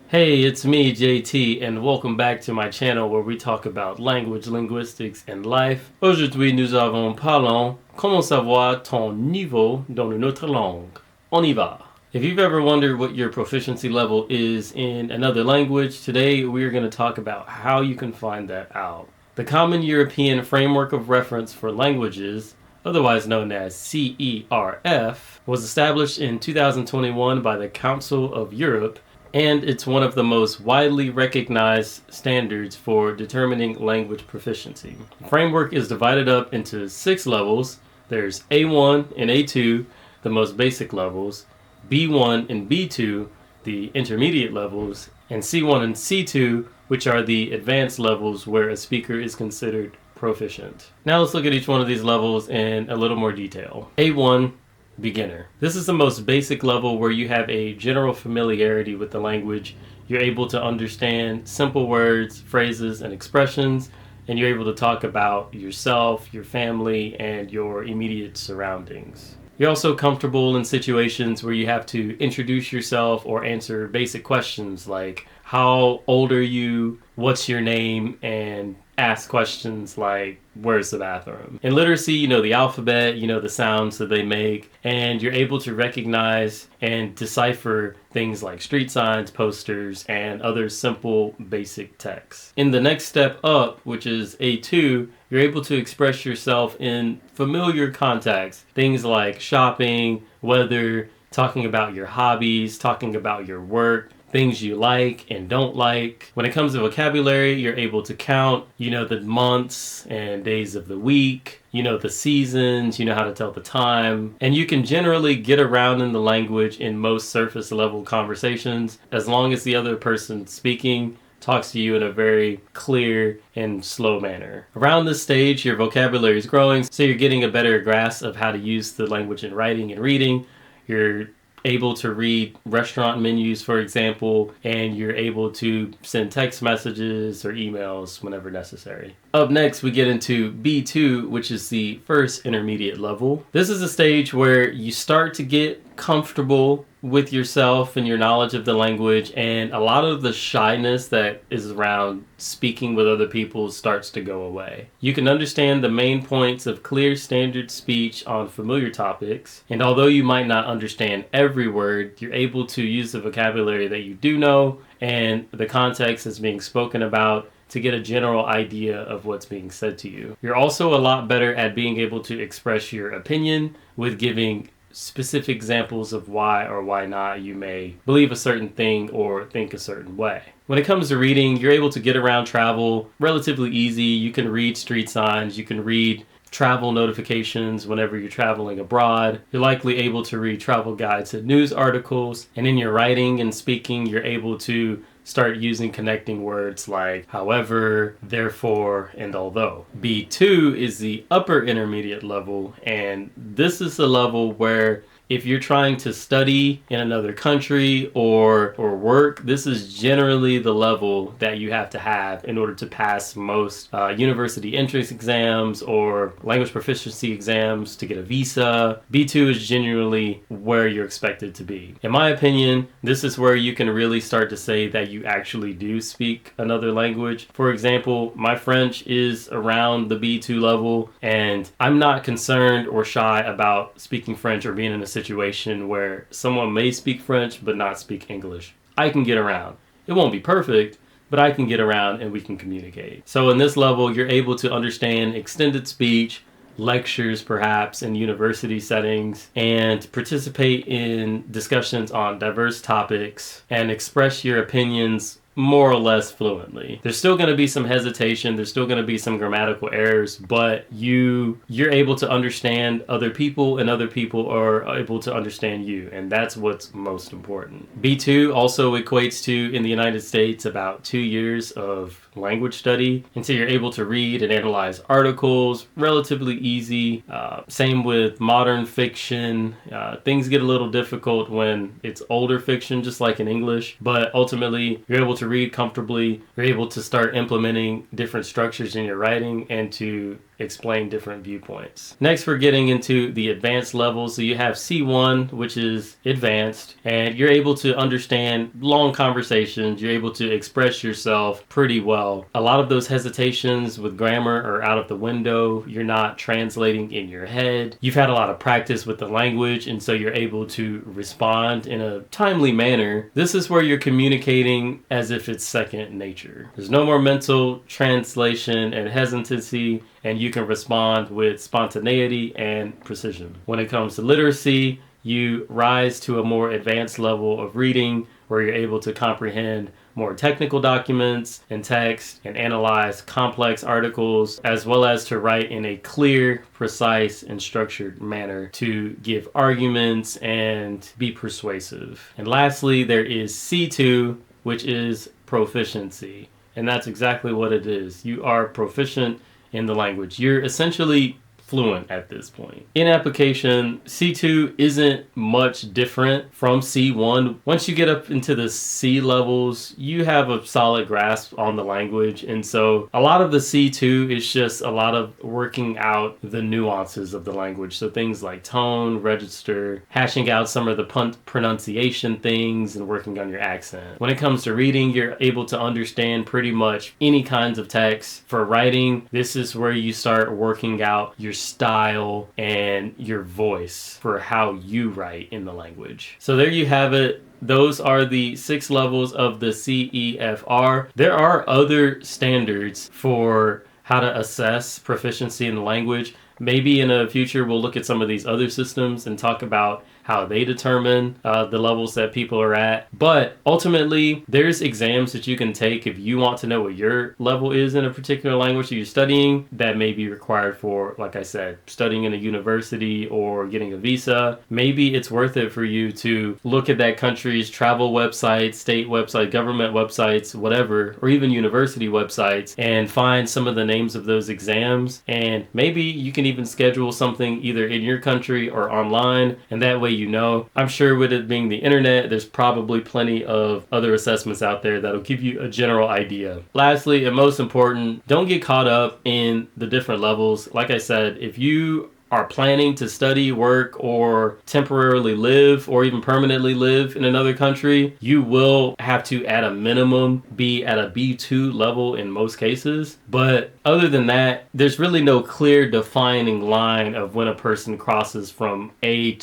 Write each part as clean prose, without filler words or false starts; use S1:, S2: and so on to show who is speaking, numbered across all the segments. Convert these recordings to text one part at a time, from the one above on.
S1: Hey, it's me, JT, and welcome back to my channel where we talk about language, linguistics, and life. Aujourd'hui, nous parlons comment savoir ton niveau dans une autre langue. On y va. If you've ever wondered what your proficiency level is in another language, today we're going to talk about how you can find that out. The Common European Framework of Reference for Languages, otherwise known as CEFR, was established in 2021 by the Council of Europe, and it's one of the most widely recognized standards for determining language proficiency. The framework is divided up into 6 levels. There's A1 and A2, the most basic levels, B1 and B2, the intermediate levels, and C1 and C2, which are the advanced levels where a speaker is considered proficient. Now let's look at each one of these levels in a little more detail. A1, beginner. This is the most basic level where you have a general familiarity with the language. You're able to understand simple words, phrases, and expressions, and you're able to talk about yourself, your family, and your immediate surroundings. You're also comfortable in situations where you have to introduce yourself or answer basic questions like, how old are you, what's your name, and ask questions like, where's the bathroom? In literacy, you know the alphabet, you know the sounds that they make, and you're able to recognize and decipher things like street signs, posters, and other simple basic text. In the next step up, which is A2, you're able to express yourself in familiar contexts, things like shopping, weather, talking about your hobbies, talking about your work, things you like and don't like. When it comes to vocabulary, you're able to count, you know the months and days of the week, you know the seasons, you know how to tell the time, and you can generally get around in the language in most surface level conversations as long as the other person speaking talks to you in a very clear and slow manner. Around this stage, your vocabulary is growing, so you're getting a better grasp of how to use the language in writing and reading. You're able to read restaurant menus, for example, and you're able to send text messages or emails whenever necessary. Up next, we get into B2, which is the first intermediate level. This is a stage where you start to get comfortable with yourself and your knowledge of the language, and a lot of the shyness that is around speaking with other people starts to go away. You can understand the main points of clear standard speech on familiar topics, and although you might not understand every word, you're able to use the vocabulary that you do know and the context that's being spoken about to get a general idea of what's being said to you. You're also a lot better at being able to express your opinion with giving specific examples of why or why not you may believe a certain thing or think a certain way. When it comes to reading, you're able to get around travel relatively easy. You can read street signs, you can read travel notifications whenever you're traveling abroad. You're likely able to read travel guides and news articles, and in your writing and speaking, you're able to start using connecting words like however, therefore, and although. B2 is the upper intermediate level, and this is the level where if you're trying to study in another country or work, this is generally the level that you have to have in order to pass most university entrance exams or language proficiency exams to get a visa. B2 is generally where you're expected to be. In my opinion, this is where you can really start to say that you actually do speak another language. For example, my French is around the B2 level, and I'm not concerned or shy about speaking French or being in a situation where someone may speak French but not speak English. I can get around. It won't be perfect, but I can get around and we can communicate. So in this level, you're able to understand extended speech, lectures perhaps in university settings, and participate in discussions on diverse topics and express your opinions more or less fluently. There's still going to be some hesitation, there's still going to be some grammatical errors, but you're able to understand other people and other people are able to understand you, and that's what's most important. B2 also equates to, in the United States, about 2 years of language study, and so you're able to read and analyze articles relatively easy. Same with modern fiction. Things get a little difficult when it's older fiction, just like in English, but ultimately you're able to read comfortably. You're able to start implementing different structures in your writing and to explain different viewpoints. Next, we're getting into the advanced levels. So you have C1, which is advanced, and you're able to understand long conversations. You're able to express yourself pretty well. A lot of those hesitations with grammar are out of the window. You're not translating in your head. You've had a lot of practice with the language, and so you're able to respond in a timely manner. This is where you're communicating as if it's second nature. There's no more mental translation and hesitancy, and you can respond with spontaneity and precision. When it comes to literacy, you rise to a more advanced level of reading where you're able to comprehend more technical documents and text and analyze complex articles, as well as to write in a clear, precise, and structured manner to give arguments and be persuasive. And lastly, there is C2, which is proficiency. And that's exactly what it is. You are proficient in the language. You're essentially fluent at this point. In application, C2 isn't much different from C1. Once you get up into the C levels, you have a solid grasp on the language. And so a lot of the C2 is just a lot of working out the nuances of the language. So things like tone, register, hashing out some of the pronunciation things, and working on your accent. When it comes to reading, you're able to understand pretty much any kinds of text. For writing, this is where you start working out your style and your voice for how you write in the language. So there you have it. Those are the 6 levels of the CEFR. There are other standards for how to assess proficiency in the language. Maybe in a future we'll look at some of these other systems and talk about how they determine the levels that people are at. But ultimately, there's exams that you can take if you want to know what your level is in a particular language that you're studying that may be required for, like I said, studying in a university or getting a visa. Maybe it's worth it for you to look at that country's travel websites, state websites, government websites, whatever, or even university websites, and find some of the names of those exams. And maybe you can even schedule something either in your country or online, and that way you know. I'm sure with it being the internet, there's probably plenty of other assessments out there that'll give you a general idea. Lastly, and most important, don't get caught up in the different levels. Like I said, if you are planning to study, work, or temporarily live, or even permanently live in another country, you will have to, at a minimum, be at a B2 level in most cases. But other than that, there's really no clear defining line of when a person crosses from A2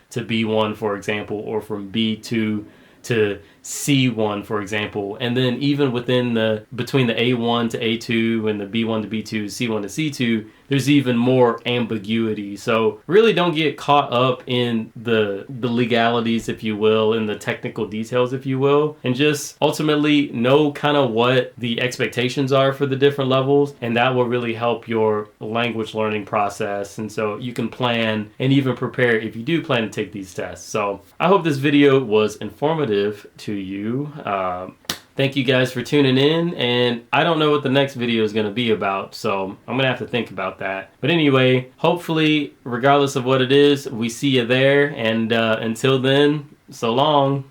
S1: to B1, for example, or from B2 to C1, for example. And then even between the A1 to A2 and the B1 to B2, C1 to C2, there's even more ambiguity. So really don't get caught up in the legalities, if you will, in the technical details, if you will, and just ultimately know kind of what the expectations are for the different levels, and that will really help your language learning process. And so you can plan and even prepare if you do plan to take these tests. So I hope this video was informative to you. Thank you guys for tuning in, and I don't know what the next video is going to be about, so I'm going to have to think about that. But anyway, hopefully, regardless of what it is, we see you there, and until then, so long.